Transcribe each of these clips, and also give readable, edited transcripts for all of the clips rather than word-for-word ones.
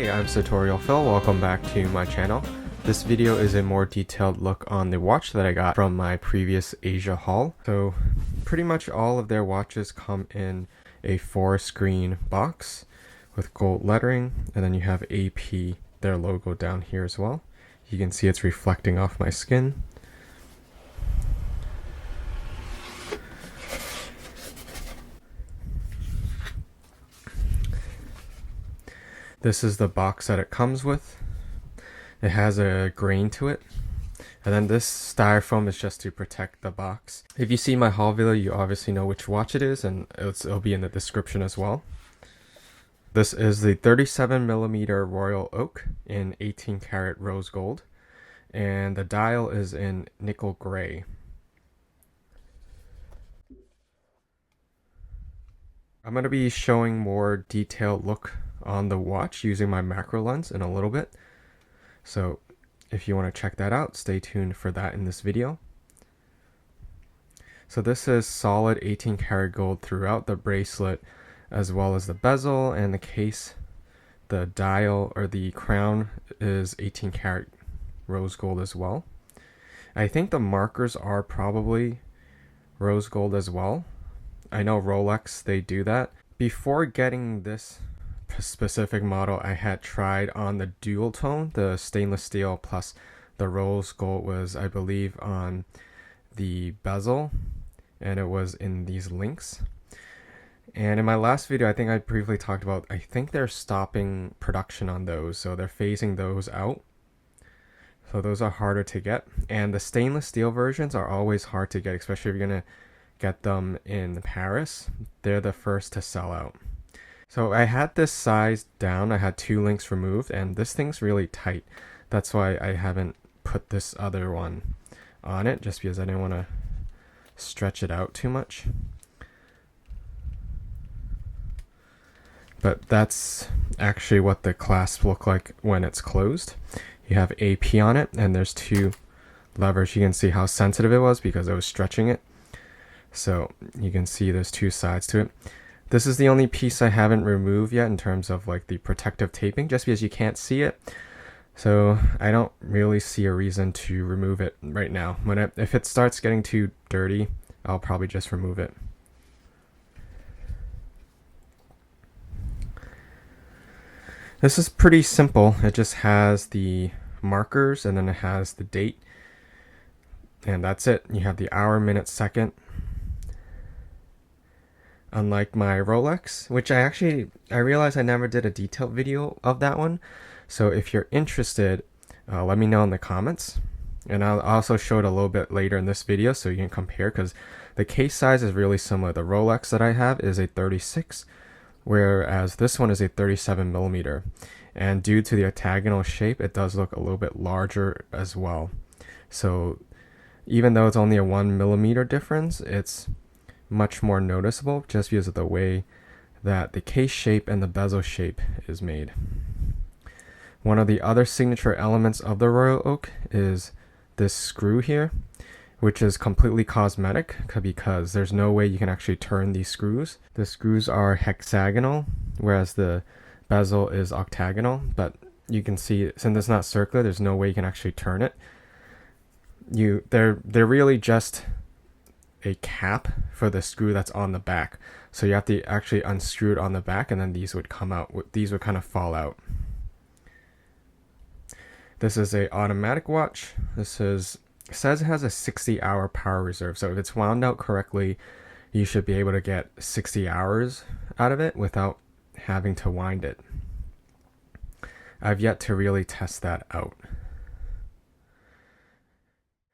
Hey, I'm Tutorial Phil. Welcome back to my channel. This video is a more detailed look on the watch that I got from my previous Asia haul. So pretty much all of their watches come in a 4-screen box with gold lettering, and then you have AP, their logo, down here as well. You can see it's reflecting off my skin. This is the box that it comes with. It has a grain to it. And then this styrofoam is just to protect the box. If you see my haul video, you obviously know which watch it is, and it'll be in the description as well. This is the 37mm Royal Oak in 18 karat rose gold. And the dial is in nickel gray. I'm going to be showing more detailed look on the watch using my macro lens in a little bit. So if you want to check that out, stay tuned for that in this video. So this is solid 18 karat gold throughout the bracelet, as well as the bezel and the case. The dial, or the crown, is 18 karat rose gold as well. I think the markers are probably rose gold as well. I know Rolex, they do that. Before getting this specific model, I had tried on the dual tone, the stainless steel plus the rose gold was, I believe, on the bezel, and it was in these links. And in my last video, I think I briefly talked about, I think they're stopping production on those, so they're phasing those out. So those are harder to get, and the stainless steel versions are always hard to get, especially if you're gonna get them in Paris. They're the first to sell out. So I had this sized down. I had 2 links removed, and this thing's really tight. That's why I haven't put this other one on it, just because I didn't want to stretch it out too much. But that's actually what the clasps look like when it's closed. You have AP on it, and there's 2 levers. You can see how sensitive it was because I was stretching it. So you can see there's 2 sides to it. This is the only piece I haven't removed yet in terms of like the protective taping, just because you can't see it. So I don't really see a reason to remove it right now. If it starts getting too dirty, I'll probably just remove it. This is pretty simple. It just has the markers, and then it has the date. And that's it. You have the hour, minute, second. Unlike my Rolex, which I realized I never did a detailed video of that one. So if you're interested, let me know in the comments. And I'll also show it a little bit later in this video so you can compare, because the case size is really similar. The Rolex that I have is a 36, whereas this one is a 37mm. And due to the octagonal shape, it does look a little bit larger as well. So even though it's only a 1mm difference, it's much more noticeable just because of the way that the case shape and the bezel shape is made. One of the other signature elements of the Royal Oak is this screw here, which is completely cosmetic because there's no way you can actually turn these screws. The screws are hexagonal, whereas the bezel is octagonal, but you can see since it's not circular, there's no way you can actually turn it. They're really just a cap for the screw that's on the back, so you have to actually unscrew it on the back, and then these would come out. These would kind of fall out. This is a automatic watch. It says it has a 60-hour power reserve, so if it's wound out correctly, you should be able to get 60 hours out of it without having to wind it. I've yet to really test that out.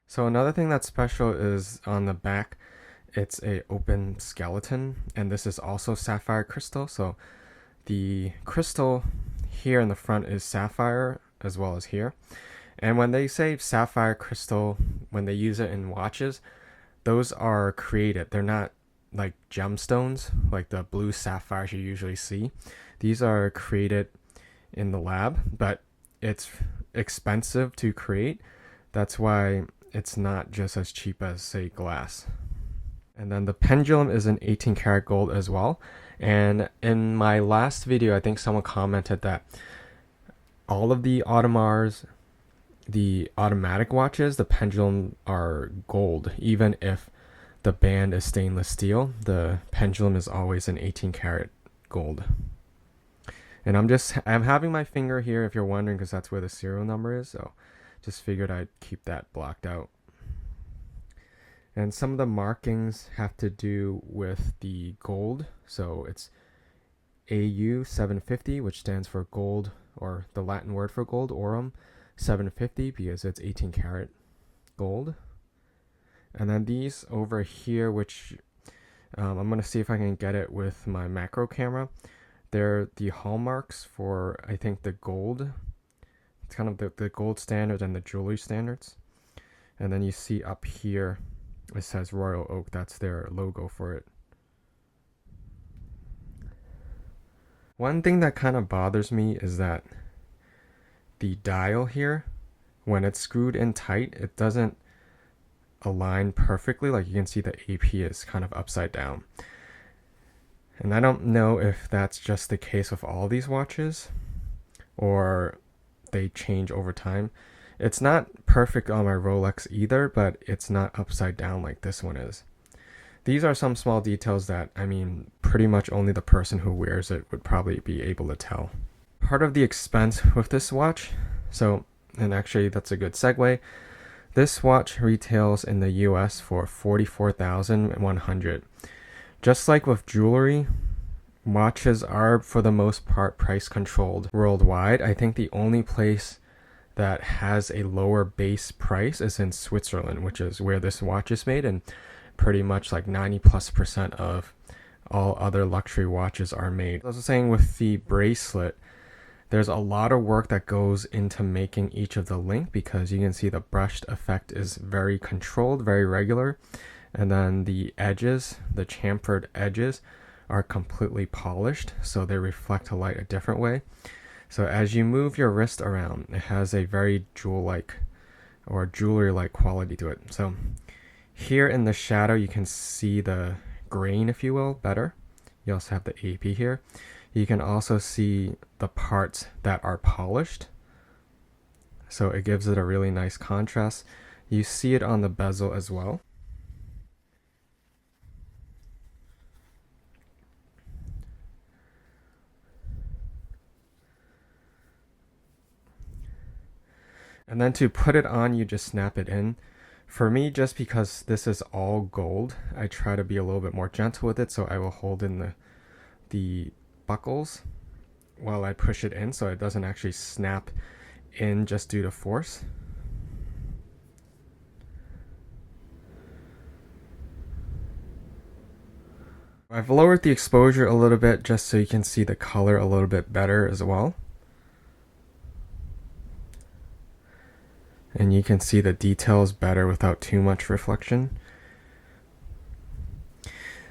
So another thing that's special is on the back, it's a open skeleton, and this is also sapphire crystal. So the crystal here in the front is sapphire as well as here. And when they say sapphire crystal, when they use it in watches, those are created. They're not like gemstones, like the blue sapphires you usually see. These are created in the lab, but it's expensive to create. That's why it's not just as cheap as, say, glass. And then the pendulum is an 18 karat gold as well. And in my last video, I think someone commented that all of the Audemars, the automatic watches, the pendulum are gold. Even if the band is stainless steel, the pendulum is always an 18 karat gold. And I'm having my finger here if you're wondering, because that's where the serial number is, so just figured I'd keep that blocked out. And some of the markings have to do with the gold, so it's AU 750, which stands for gold, or the Latin word for gold, aurum 750, because it's 18 karat gold. And then these over here, which I'm going to see if I can get it with my macro camera. They're the hallmarks for, I think, the gold. It's kind of the gold standard and the jewelry standards. And then you see up here, it says Royal Oak. That's their logo for it. One thing that kind of bothers me is that the dial here, when it's screwed in tight, it doesn't align perfectly. Like you can see the AP is kind of upside down. And I don't know if that's just the case with all these watches or they change over time. It's not perfect on my Rolex either, but it's not upside down like this one is. These are some small details that, I mean, pretty much only the person who wears it would probably be able to tell. Part of the expense with this watch, and actually that's a good segue, this watch retails in the US for $44,100. Just like with jewelry, watches are for the most part price controlled worldwide. I think the only place that has a lower base price is in Switzerland, which is where this watch is made, and pretty much like 90+% of all other luxury watches are made. I was saying with the bracelet, there's a lot of work that goes into making each of the link, because you can see the brushed effect is very controlled, very regular. And then the edges, the chamfered edges, are completely polished, so they reflect light a different way. So as you move your wrist around, it has a very jewel-like or jewelry-like quality to it. So here in the shadow, you can see the grain, if you will, better. You also have the AP here. You can also see the parts that are polished, so it gives it a really nice contrast. You see it on the bezel as well. And then to put it on, you just snap it in. For me, just because this is all gold, I try to be a little bit more gentle with it, so I will hold in the buckles while I push it in, so it doesn't actually snap in just due to force. I've lowered the exposure a little bit just so you can see the color a little bit better as well. And you can see the details better without too much reflection.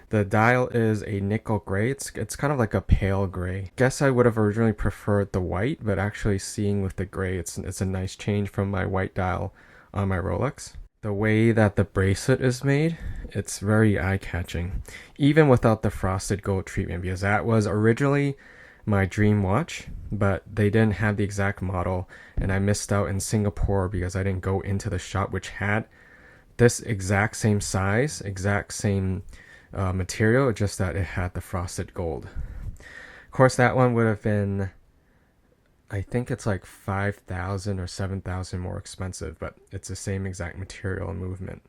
The dial is a nickel gray. It's kind of like a pale gray. Guess I would have originally preferred the white, but actually seeing with the gray, it's a nice change from my white dial on my Rolex. The way that the bracelet is made, it's very eye-catching, even without the frosted gold treatment, because that was originally my dream watch, but they didn't have the exact model, and I missed out in Singapore because I didn't go into the shop which had this exact same size, exact same material, just that it had the frosted gold. Of course, that one would have been, I think it's like 5,000 or 7,000 more expensive, but it's the same exact material and movement.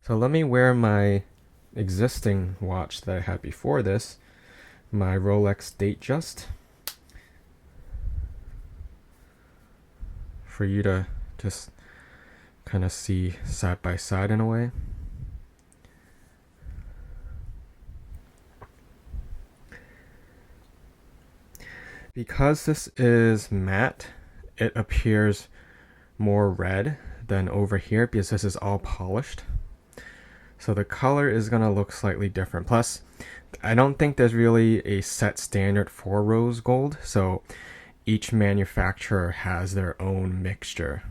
So let me wear my existing watch that I had before this, my Rolex Datejust, for you to just kind of see side by side in a way. Because this is matte, it appears more red than over here because this is all polished. So the color is going to look slightly different. Plus, I don't think there's really a set standard for rose gold, so each manufacturer has their own mixture.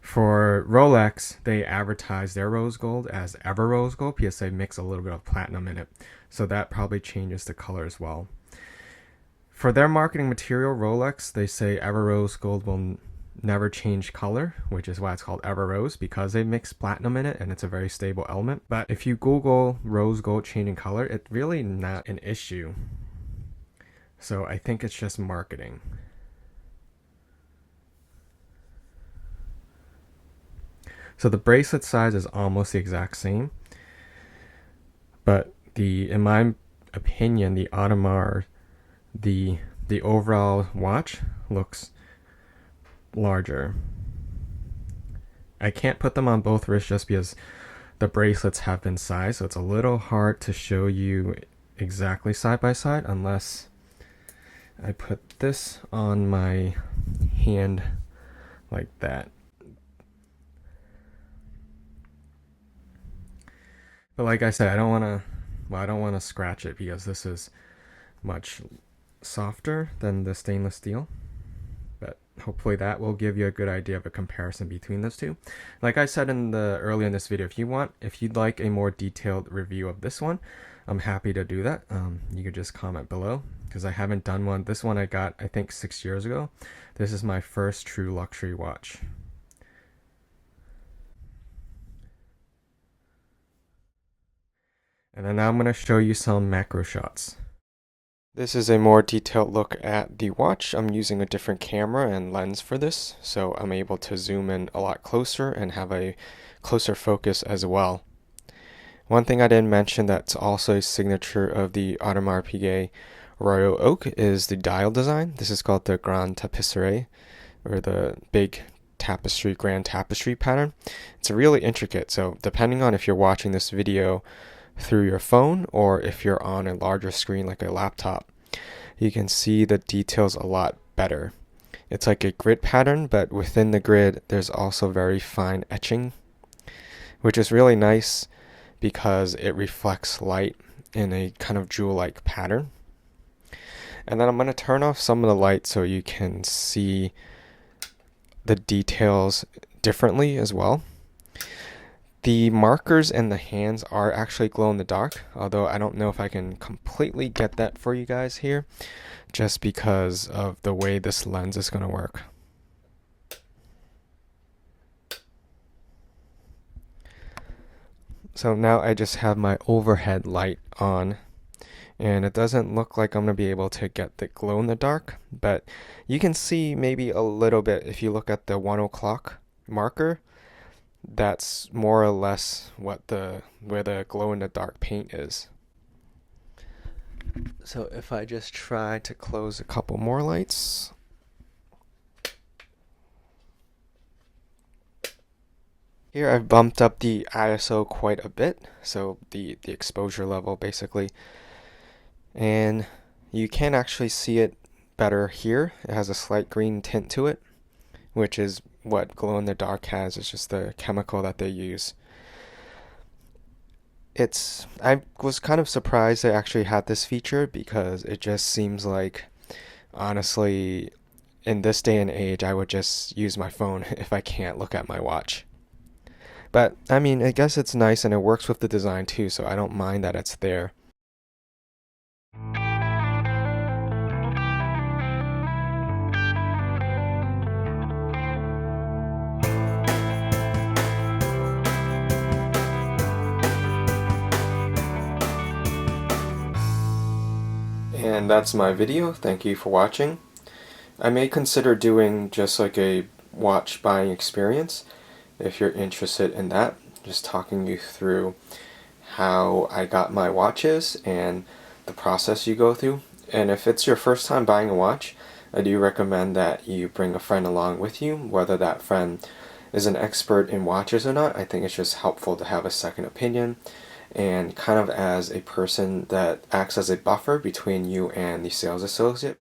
For Rolex, they advertise their rose gold as ever rose gold because they mix a little bit of platinum in it. So that probably changes the color as well. For their marketing material, Rolex, they say ever rose gold will never change color, which is why it's called ever rose, because they mix platinum in it and it's a very stable element. But if you Google rose gold changing color, it's really not an issue. So I think it's just marketing. So the bracelet size is almost the exact same, but in my opinion, the Audemars, the overall watch looks larger. I can't put them on both wrists just because the bracelets have been sized, so it's a little hard to show you exactly side by side unless I put this on my hand like that. But like I said, I don't want to scratch it because this is much softer than the stainless steel. But hopefully that will give you a good idea of a comparison between those two. Like I said earlier in this video, if you'd like a more detailed review of this one, I'm happy to do that. You could just comment below because I haven't done one. This one I got, I think, 6 years ago. This is my first true luxury watch. And then now I'm going to show you some macro shots. This is a more detailed look at the watch. I'm using a different camera and lens for this, so I'm able to zoom in a lot closer and have a closer focus as well. One thing I didn't mention that's also a signature of the Audemars Piguet Royal Oak is the dial design. This is called the Grand Tapisserie, or the big tapestry, grand tapestry pattern. It's really intricate, so depending on if you're watching this video through your phone or if you're on a larger screen like a laptop, you can see the details a lot better. It's like a grid pattern, but within the grid there's also very fine etching, which is really nice because it reflects light in a kind of jewel-like pattern. And then I'm going to turn off some of the light so you can see the details differently as well. The markers and the hands are actually glow in the dark, although I don't know if I can completely get that for you guys here, just because of the way this lens is going to work. So now I just have my overhead light on, and it doesn't look like I'm going to be able to get the glow in the dark, but you can see maybe a little bit if you look at the 1 o'clock marker. That's more or less where the glow in the dark paint is. So if I just try to close a couple more lights. Here I've bumped up the ISO quite a bit, so the exposure level basically. And you can actually see it better here. It has a slight green tint to it, which is what glow in the dark has. It's just the chemical that they use. I was kind of surprised they actually had this feature because it just seems like, honestly, in this day and age, I would just use my phone if I can't look at my watch. But I mean, I guess it's nice and it works with the design too, so I don't mind that it's there. And that's my video. Thank you for watching. I may consider doing just like a watch buying experience if you're interested in that. Just talking you through how I got my watches and the process you go through. And if it's your first time buying a watch, I do recommend that you bring a friend along with you, whether that friend is an expert in watches or not. I think it's just helpful to have a second opinion and kind of as a person that acts as a buffer between you and the sales associate.